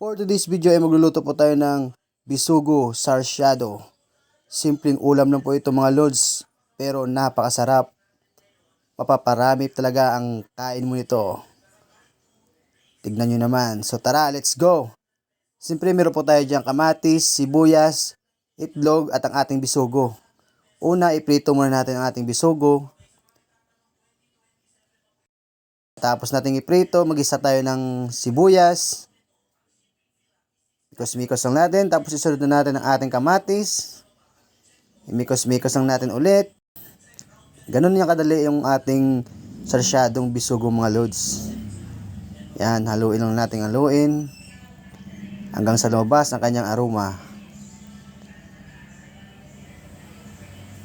For today's video ay magluluto po tayo ng bisugo sarsyado. Simpleng ulam lang po ito mga lods, pero napakasarap. Mapaparami talaga ang kain mo nito. Tignan nyo naman. So tara, let's go! Siyempre meron po tayo dyan kamatis, sibuyas, itlog at ang ating bisugo. Una, iprito muna natin ang ating bisugo. Tapos nating iprito, mag-isa tayo ng sibuyas. Mikos-mikos lang natin. Tapos isunod na natin ang ating kamatis. Mikos-mikos lang natin ulit. Ganun yung kadali yung ating sarsyadong bisugo mga lods. Yan, haluin lang natin haluin. Hanggang sa lumabas ang kanyang aroma.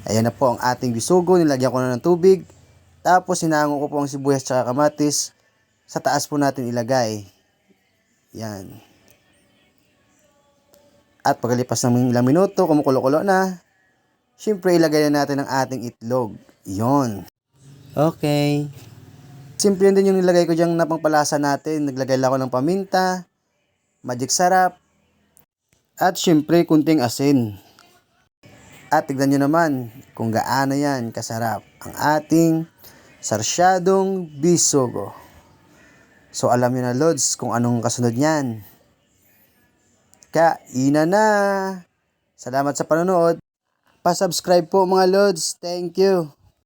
Ayan na po ang ating bisugo. Nilagyan ko na ng tubig. Tapos sinango ko po ang sibuyas at kamatis. Sa taas po natin ilagay. Yan. At pagkalipas ng ilang minuto, kumukulo-kulo na, syempre ilagay na natin ang ating itlog. Yon. Okay. Simple din yung nilagay ko diyang napangpalasa natin. Naglagay lang ako ng paminta, magic sarap, at syempre kunting asin. At tignan nyo naman kung gaano yan kasarap ang ating sarsyadong bisugo. So alam nyo na lods kung anong kasunod niyan. Kainan na! Salamat sa panonood. Pa-subscribe po mga lods. Thank you.